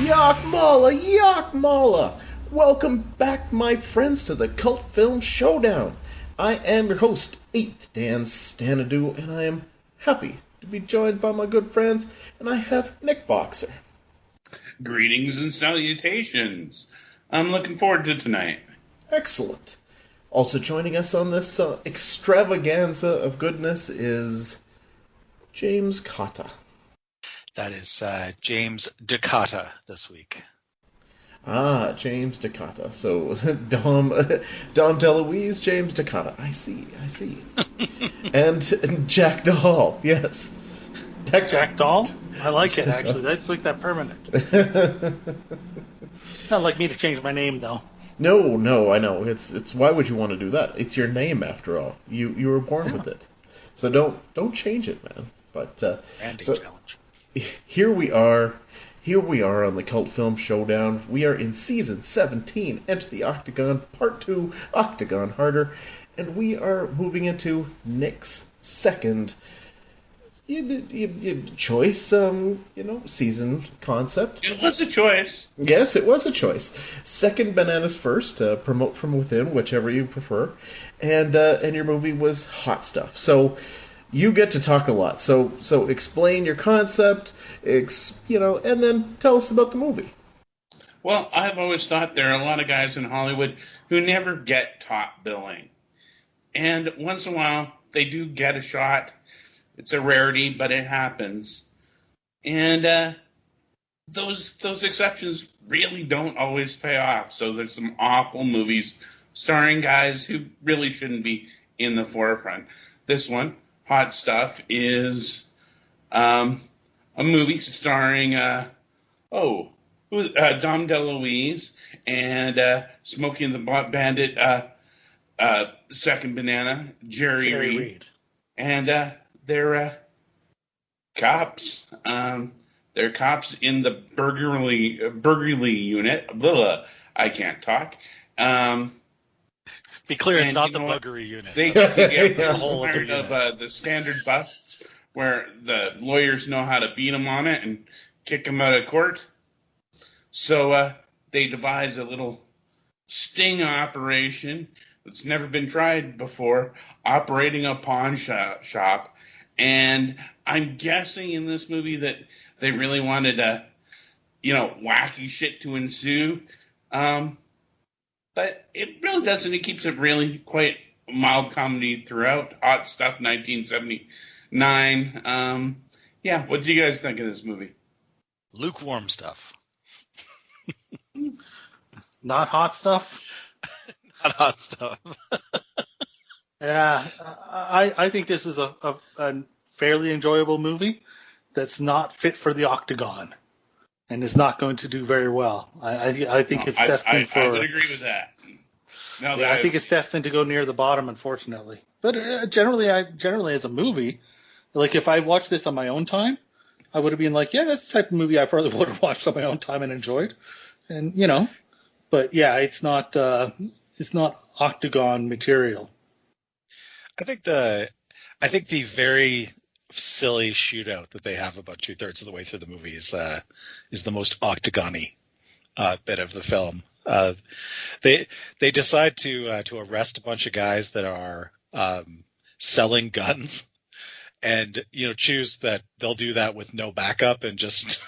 Yak Mala! Welcome back, my friends, to the Cult Film Showdown. I am your host, 8th Dan Stanadu, and I am happy to be joined by my good friends, and I have Nick Boxer. Greetings and salutations. I'm looking forward to tonight. Excellent. Also joining us on this extravaganza of goodness is James Cotta. That is James DeCotta this week. Ah, James DeCotta. So, Dom DeLuise, James DeCotta. I see. and Jack Dahl, yes. Jack Dahl? I like it, actually. Let's make that permanent. Not like me to change my name, though. No, I know. It's why would you want to do that? It's your name, after all. You were born with it. So don't change it, man. But Branding challenge. Here we are on the Cult Film Showdown. We are in Season 17, Enter the Octagon, Part 2, Octagon Harder, and we are moving into Nick's second choice, season concept. It was a choice. Yes, it was a choice. Second Bananas First, Promote From Within, whichever you prefer, and your movie was Hot Stuff. So you get to talk a lot. So explain your concept, and then tell us about the movie. Well, I've always thought there are a lot of guys in Hollywood who never get top billing. And once in a while, they do get a shot. It's a rarity, but it happens. And those exceptions really don't always pay off. So there's some awful movies starring guys who really shouldn't be in the forefront. This one, Hot Stuff, is a movie starring Dom DeLuise and Smokey and the Bandit, Second Banana, Jerry Reed. And they're cops. They're cops in the burglary unit. Blah, I can't talk. Be clear, it's not the buggery unit. They get tired of the standard busts where the lawyers know how to beat them on it and kick them out of court. So they devise a little sting operation that's never been tried before, operating a pawn shop. And I'm guessing in this movie that they really wanted wacky shit to ensue. But it really doesn't. It keeps it really quite mild comedy throughout. Hot Stuff, 1979. What do you guys think of this movie? Lukewarm stuff. Not hot stuff? Not hot stuff. Yeah, I think this is a fairly enjoyable movie that's not fit for the Octagon and is not going to do very well. I think it's destined for... I would agree with that. I think it's destined to go near the bottom, unfortunately. But generally as a movie, like if I watched this on my own time, I would have been like, yeah, that's the type of movie I probably would have watched on my own time and enjoyed. And, but yeah, it's not Octagon material. I think the very silly shootout that they have about 2/3 of the way through the movie is the most Octagon-y bit of the film. They decide to arrest a bunch of guys that are selling guns, and choose that they'll do that with no backup and just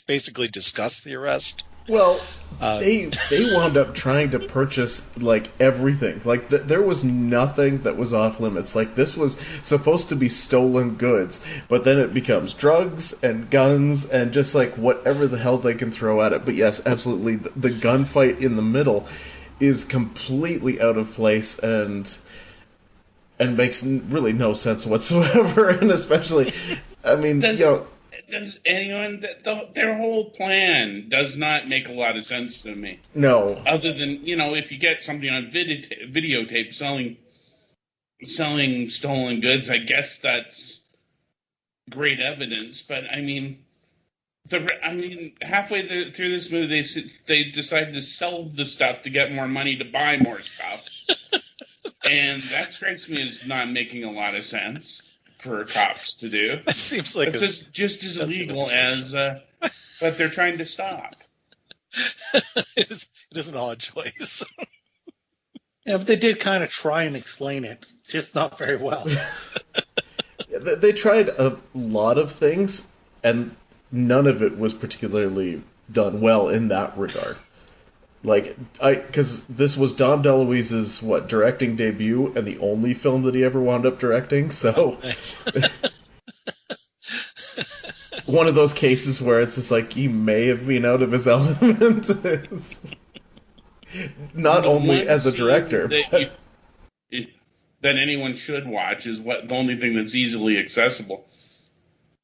basically discuss the arrest. Well, they wound up trying to purchase everything. There was nothing that was off limits. This was supposed to be stolen goods, but then it becomes drugs and guns and just whatever the hell they can throw at it. But yes, absolutely, the gunfight in the middle is completely out of place and makes really no sense whatsoever. And especially, does anyone their whole plan does not make a lot of sense to me. No. Other than, if you get somebody on videotape selling stolen goods, I guess that's great evidence. But halfway through this movie, they decided to sell the stuff to get more money to buy more stuff. And that strikes me as not making a lot of sense for cops to do. That seems like it's just as illegal as but they're trying to stop. It is an odd choice. Yeah, but they did kind of try and explain it, just not very well. They tried a lot of things, and none of it was particularly done well in that regard. Because this was Dom DeLuise's, directing debut, and the only film that he ever wound up directing, so... One of those cases where it's just like, he may have been out of his element. Not only as a director, that anyone should watch is the only thing that's easily accessible.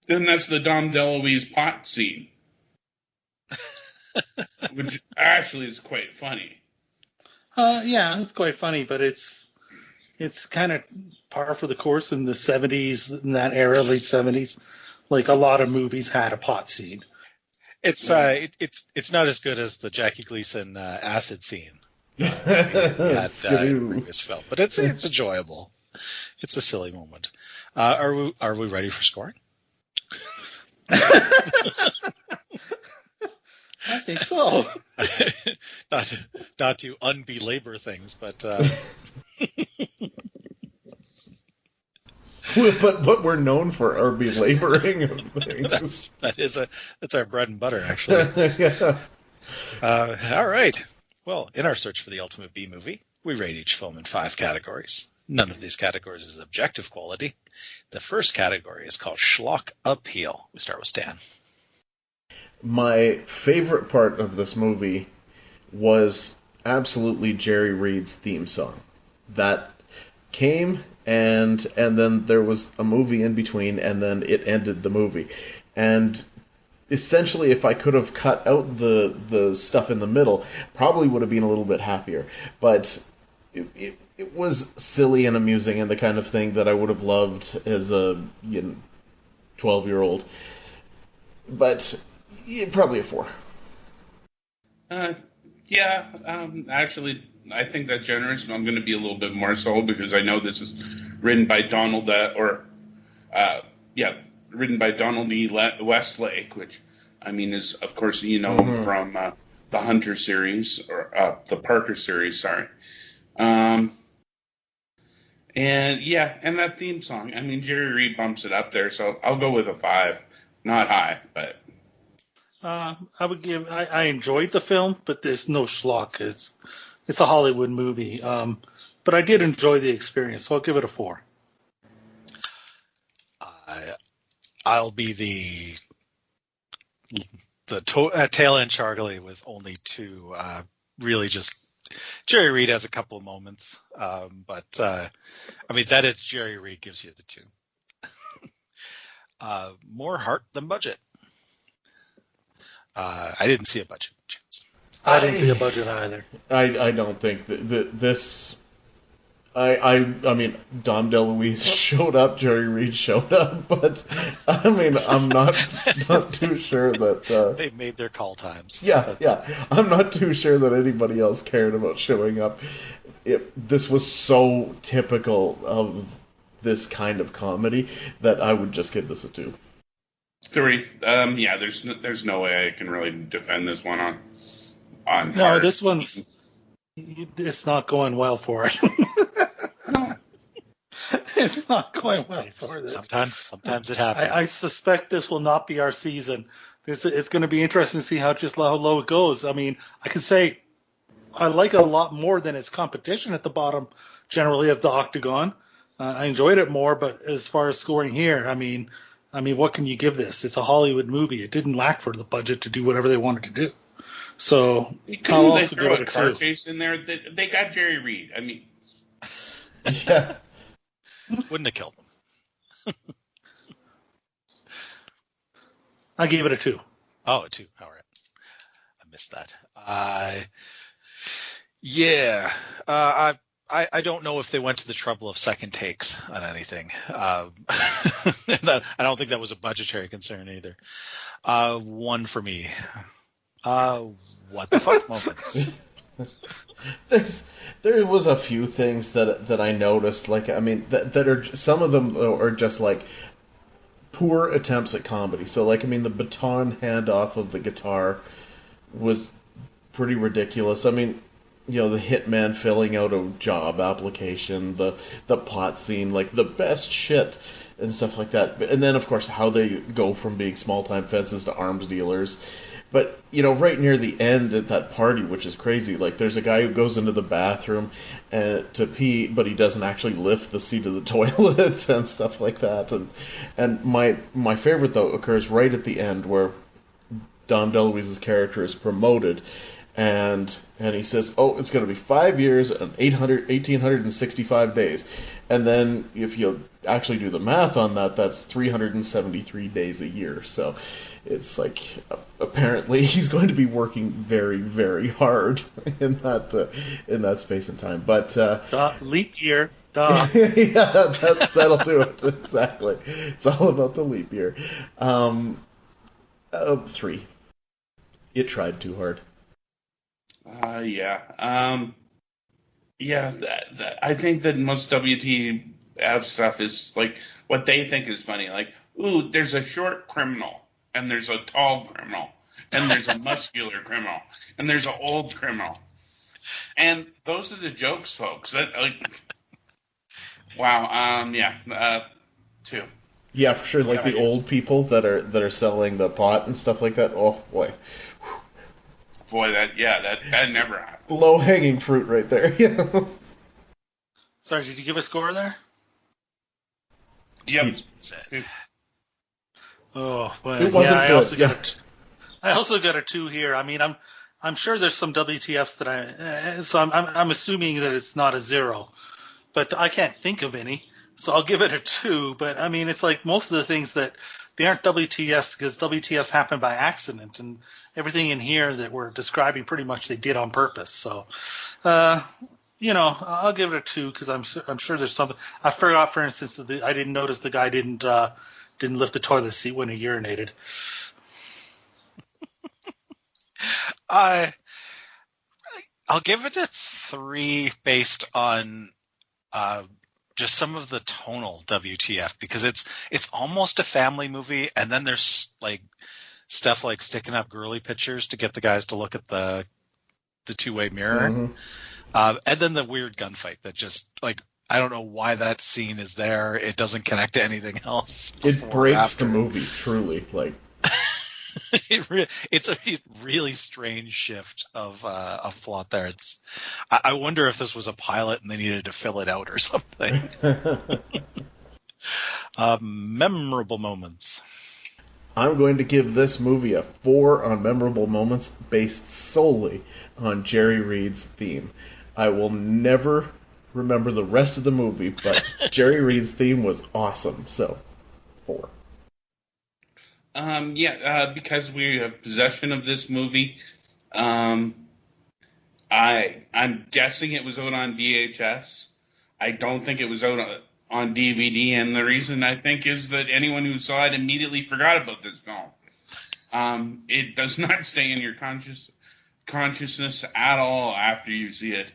Then that's the Dom DeLuise pot scene. Which actually is quite funny. Yeah, it's quite funny, but it's kind of par for the course in the 70s, in that era, late 70s. Like, a lot of movies had a pot scene. It's not as good as the Jackie Gleason acid scene at previous film, but it's enjoyable. It's a silly moment. Are we ready for scoring? I think so. not to unbelabor things, but but we're known for our belaboring of things. That's our bread and butter, actually. Yeah. All right. Well, in our search for the ultimate B movie, we rate each film in 5 categories. None of these categories is objective quality. The first category is called Schlock Appeal. We start with Stan. My favorite part of this movie was absolutely Jerry Reed's theme song. That came, and then there was a movie in between, and then it ended the movie. And essentially, if I could have cut out the stuff in the middle, probably would have been a little bit happier. But it was silly and amusing, and the kind of thing that I would have loved as a 12-year-old. But probably a 4. Actually, I think that's generous, but I'm going to be a little bit more so because I know this is written by Donald E. Westlake, which I mean is, of course, him from the Hunter series or the Parker series. Sorry, and that theme song. I mean, Jerry Reed bumps it up there, so I'll go with a 5. Not high, but. I enjoyed the film, but there's no schlock. It's a Hollywood movie. But I did enjoy the experience, so I'll give it a 4. I'll be the tail end Charlie with only 2. Really, just Jerry Reed has a couple of moments, but that is Jerry Reed gives you the 2. More heart than budget. I didn't see a budget chance. I didn't see a budget either. I don't think that this. I mean, Dom DeLuise showed up, Jerry Reed showed up, but I mean, I'm not too sure that they made their call times. Yeah, I'm not too sure that anybody else cared about showing up. This was so typical of this kind of comedy that I would just give this a 2. 3. There's no way I can really defend this one on. No, heart. this one's. It's not going well for it. No. It's not going well for it. Sometimes it happens. I suspect this will not be our season. It's going to be interesting to see how low it goes. I mean, I can say I like it a lot more than its competition at the bottom, generally, of the Octagon. I enjoyed it more, but as far as scoring here, I mean, what can you give this? It's a Hollywood movie. It didn't lack for the budget to do whatever they wanted to do. So I'll also give it a 2. Car chase in there. They got Jerry Reed. I mean, yeah, wouldn't have killed them. I gave it a 2. Oh, a 2. All right, I missed that. I don't know if they went to the trouble of second takes on anything. I don't think that was a budgetary concern either. 1 for me. What the fuck moments? There was a few things that I noticed. Like, I mean, that are some of them are just like poor attempts at comedy. So, like, I mean, the baton handoff of the guitar was pretty ridiculous. I mean, you know, the hitman filling out a job application, the pot scene, like, the best shit and stuff like that. And then, of course, how they go from being small-time fences to arms dealers. But, you know, right near the end at that party, which is crazy, like, there's a guy who goes into the bathroom to pee, but he doesn't actually lift the seat of the toilet and stuff like that. And my favorite, though, occurs right at the end, where Dom DeLuise's character is promoted, and he says, oh, it's going to be 5 years and 1,865 days. And then if you actually do the math on that, that's 373 days a year. So it's like, apparently he's going to be working very, very hard in that space and time. But leap year. Duh. Yeah, that'll do it. Exactly. It's all about the leap year. 3. It tried too hard. Yeah. I think that most WTF stuff is like what they think is funny. Like, ooh, there's a short criminal, and there's a tall criminal, and there's a muscular criminal, and there's an old criminal, and those are the jokes, folks. That, like, wow. 2. Yeah, for sure. Like the old people that are selling the pot and stuff like that. Oh boy. Boy, that never happened. Low hanging fruit right there. Yeah. Sorry, did you give a score there? Yep. Oh, well, it wasn't good. I also got a 2 here. I mean, I'm sure there's some WTFs that so I'm assuming that it's not a 0, but I can't think of any, so I'll give it a 2. But I mean, it's like most of the things that they aren't WTFs because WTFs happen by accident, and everything in here that we're describing pretty much they did on purpose. So, I'll give it a 2 because I'm sure there's something. I forgot, for instance, that I didn't notice the guy didn't lift the toilet seat when he urinated. I'll give it a 3 based on just some of the tonal WTF, because it's almost a family movie, and then there's like stuff like sticking up girly pictures to get the guys to look at the two-way mirror, and then the weird gunfight that just, like, I don't know why that scene is there. It doesn't connect to anything else. It breaks the movie, truly. Like, it's a really strange shift of plot there. I wonder if this was a pilot and they needed to fill it out or something. Memorable moments. I'm going to give this movie a 4 on memorable moments based solely on Jerry Reed's theme. I will never remember the rest of the movie, but Jerry Reed's theme was awesome. So, 4. Because we have possession of this movie, I'm guessing it was out on VHS. I don't think it was out on DVD, and the reason I think is that anyone who saw it immediately forgot about this film. It does not stay in your consciousness at all after you see it.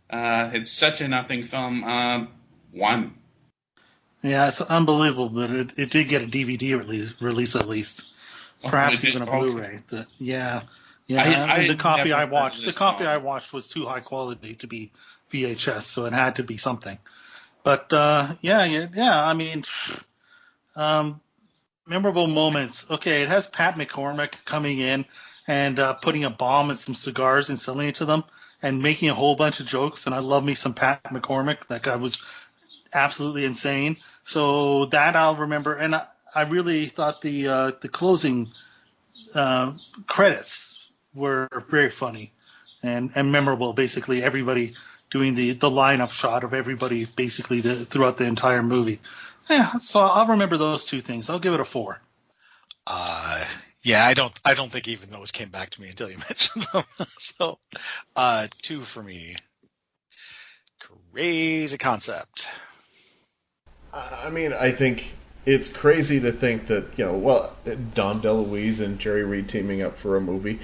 It's such a nothing film. 1. Yeah, it's unbelievable, but it did get a DVD release at least, perhaps even a Blu-ray. The copy I watched was too high quality to be VHS, so it had to be something. But I mean, memorable moments. Okay, it has Pat McCormick coming in and putting a bomb and some cigars and selling it to them and making a whole bunch of jokes. And I love me some Pat McCormick. That guy was absolutely insane. So that I'll remember. And I really thought the closing credits were very funny and memorable. Basically, everybody doing the lineup shot of everybody basically throughout the entire movie. Yeah, so I'll remember those 2 things. I'll give it a 4. I don't think even those came back to me until you mentioned them. So 2 for me. Crazy concept. I mean, I think it's crazy to think that, Dom DeLuise and Jerry Reed teaming up for a movie.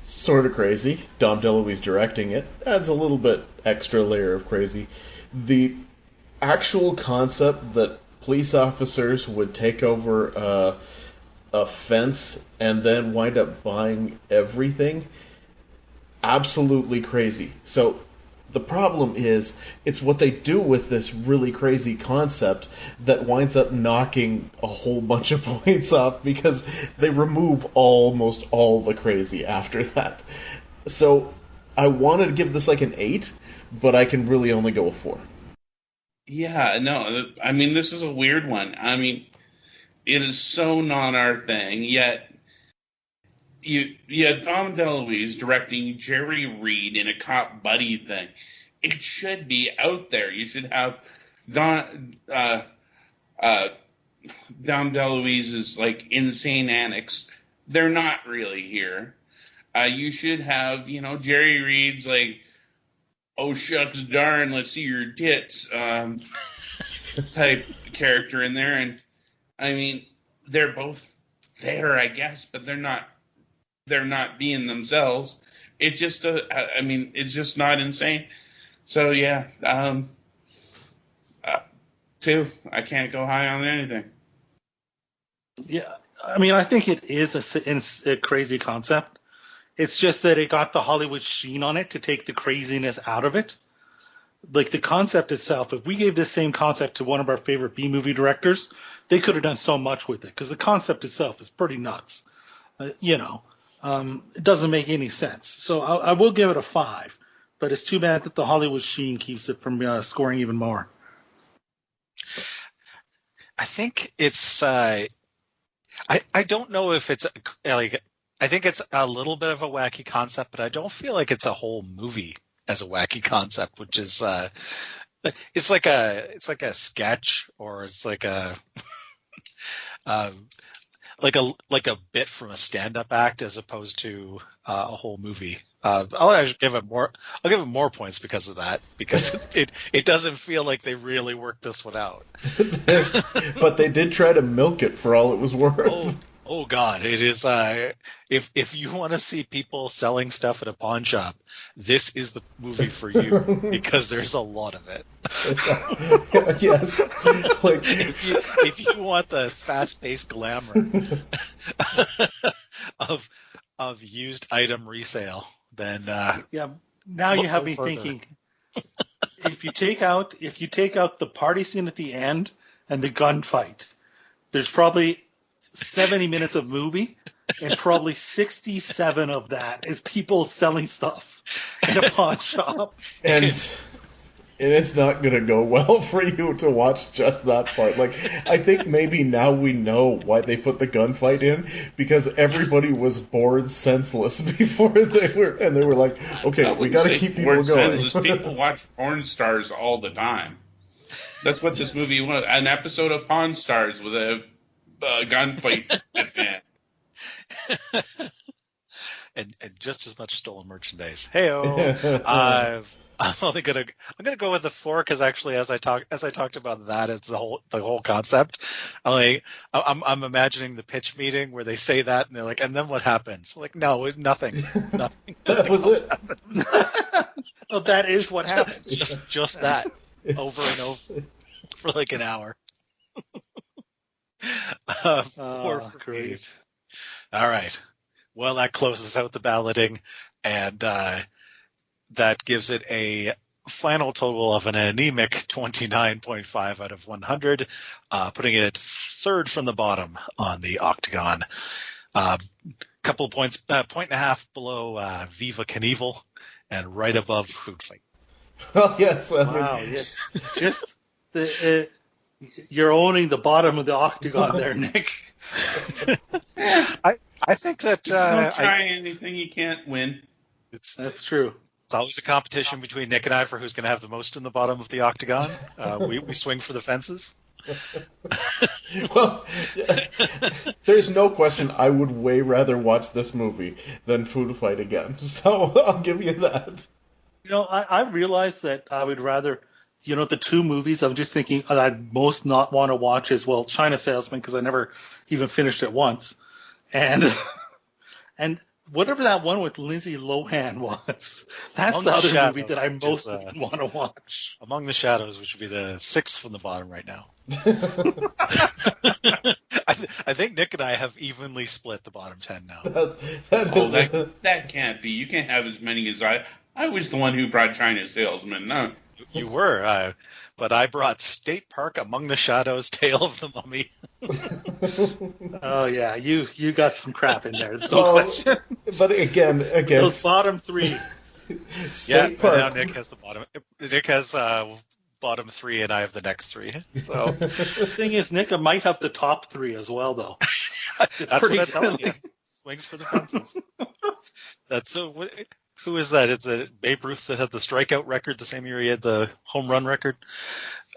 Sort of crazy. Dom DeLuise directing it adds a little bit extra layer of crazy. The actual concept that police officers would take over a fence and then wind up buying everything. Absolutely crazy. So the problem is, it's what they do with this really crazy concept that winds up knocking a whole bunch of points off, because they remove almost all the crazy after that. So I wanted to give this like an 8, but I can really only go a 4. Yeah, no, I mean, this is a weird one. I mean, it is so not our thing, yet you had Tom DeLuise directing Jerry Reed in a cop buddy thing. It should be out there. You should have Dom DeLuise's like insane annex. They're not really here. You should have, Jerry Reed's like, oh shucks darn, let's see your tits type character in there. And I mean, they're both there, I guess, but they're not being themselves. It just, it's just not insane. So yeah, 2. I can't go high on anything. Yeah, I mean, I think it is a crazy concept. It's just that it got the Hollywood sheen on it to take the craziness out of it. Like the concept itself, if we gave this same concept to one of our favorite B-movie directors, they could have done so much with it, because the concept itself is pretty nuts. It doesn't make any sense. So I will give it a 5, but it's too bad that the Hollywood sheen keeps it from scoring even more. I think it's I don't know if it's like, I think it's a little bit of a wacky concept, but I don't feel like it's a whole movie as a wacky concept, which is it's like a sketch, or it's like a like a bit from a stand-up act as opposed to a whole movie. I'll actually give it more. I'll give it more points because of that, because it doesn't feel like they really worked this one out. But they did try to milk it for all it was worth. Oh God, it is. If you want to see people selling stuff at a pawn shop, this is the movie for you, because there's a lot of it. Yes, like if you want the fast-paced glamour of used item resale, then yeah. Now you have me thinking. If you take out the party scene at the end and the gunfight, there's probably 70 minutes of movie, and probably 67 of that is people selling stuff in a pawn shop. And it's not going to go well for you to watch just that part. Like, I think maybe now we know why they put the gunfight in, because everybody was bored senseless before they were like, okay, we got to keep people going. People watch porn stars all the time. That's what this movie was, an episode of Pawn Stars with a gunfight at the end. and just as much stolen merchandise. Heyo. I'm gonna go with the 4, because actually, as I talked about that as the whole concept, I'm imagining the pitch meeting where they say that and they're like, and then what happens? We're like, no, nothing. That was it. Well, that is what happens. Just that, over and over for like an hour. 4 for great. All right. Well, that closes out the balloting, and that gives it a final total of an anemic 29.5 out of 100, putting it at 3rd from the bottom on the Octagon. Couple of points, point and a half below Viva Knievel, and right above Food Fight. Oh, yes. Wow. Yes. Just you're owning the bottom of the Octagon there, Nick. I think that don't try anything you can't win. That's true. It's always a competition between Nick and I for who's going to have the most in the bottom of the Octagon. We swing for the fences. Well, yeah, there's no question I would way rather watch this movie than Food Fight again. So I'll give you that. I realized that I would rather, the 2 movies I'm just thinking I'd most not want to watch is, China Salesman, because I never even finished it once. And whatever that one with Lindsay Lohan was. That's Among the the other Shadows, movie that I which most is, want to watch. Among the Shadows, which would be the 6th from the bottom right now. I think Nick and I have evenly split the bottom 10 now. That can't be. You can't have as many as I. I was the one who brought China Salesman. No. You were, but I brought State Park, Among the Shadows, Tale of the Mummy. Oh yeah, you got some crap in there. There's no question. But again, those bottom 3. State Park. Now Nick has the bottom. Nick has bottom 3, and I have the next 3. So the thing is, Nick might have the top 3 as well, though. That's what I'm telling you. Swings for the fences. That's who is that? It's a Babe Ruth that had the strikeout record the same year he had the home run record.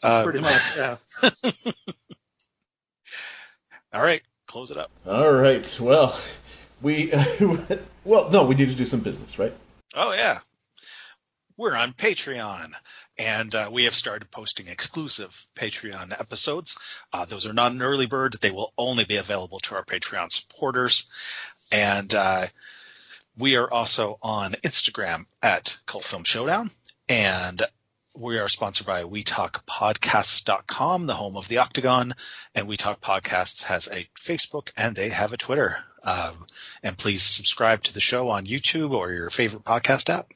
Pretty much, yeah. All right, close it up. All right. Well, we need to do some business, right? Oh yeah, we're on Patreon, and we have started posting exclusive Patreon episodes. Those are not an early bird; they will only be available to our Patreon supporters, and we are also on Instagram at Cult Film Showdown, and we are sponsored by WeTalkPodcasts.com, the home of the Octagon, and We Talk Podcasts has a Facebook and they have a Twitter. And please subscribe to the show on YouTube or your favorite podcast app.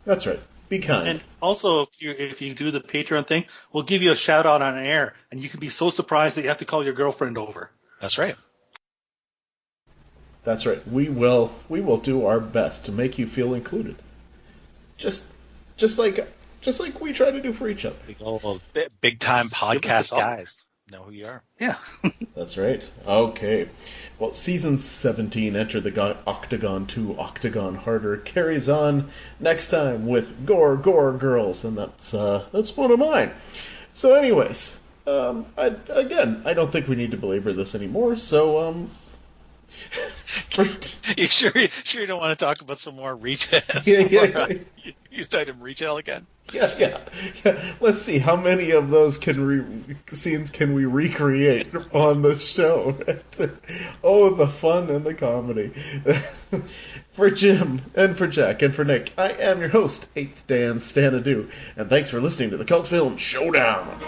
That's right. Be kind. And also, if you do the Patreon thing, we'll give you a shout out on air, and you can be so surprised that you have to call your girlfriend over. That's right. That's right. We will do our best to make you feel included. Just like we try to do for each other. Big time podcast guys know who you are. Yeah. That's right. Okay. Well, season 17, Enter the Octagon 2, Octagon Harder, carries on next time with Gore Girls, and that's one of mine. So anyways, I don't think we need to belabor this anymore, so You sure you don't want to talk about some more retail? Yeah. Used item retail again? Yeah. Let's see how many of those scenes can we recreate on the show. Oh, the fun and the comedy. For Jim and for Jack and for Nick, I am your host, 8th Dan Stanadu, and thanks for listening to the Cult Film Showdown.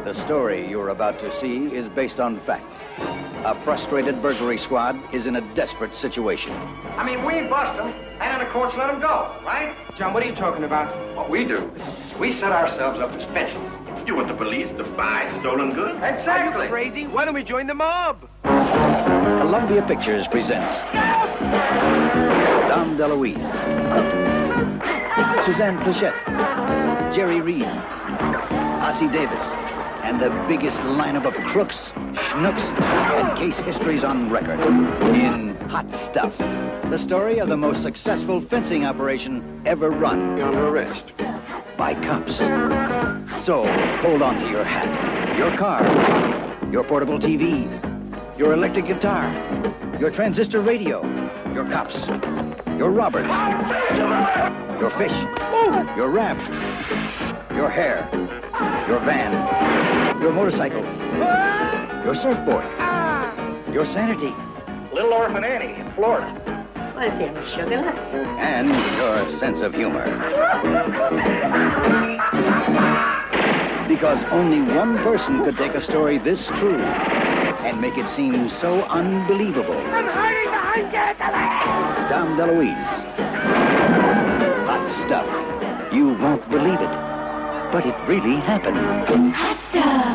The story you're about to see is based on fact. A frustrated burglary squad is in a desperate situation. I mean, we bust them, and the courts let them go, right? John, what are you talking about? What we do, we set ourselves up as fences. You want the police to buy stolen goods? Exactly. Are you crazy? Why don't we join the mob? Columbia Pictures presents Dom DeLuise, Suzanne Plachette, Jerry Reed, Ossie Davis, and the biggest lineup of crooks, schnooks, and case histories on record in Hot Stuff. The story of the most successful fencing operation ever run. You're under arrest. By cops. So, hold on to your hat, your car, your portable TV, your electric guitar, your transistor radio, your cops, your robbers, your fish, your raft, your hair, your van, your motorcycle, your surfboard, your sanity. Little Orphan Annie in Florida. What's in sugar? And your sense of humor. Because only one person could take a story this true and make it seem so unbelievable. I'm hiding behind gasoline! Dom DeLuise. Hot Stuff. You won't believe it, but it really happened. Hot stuff.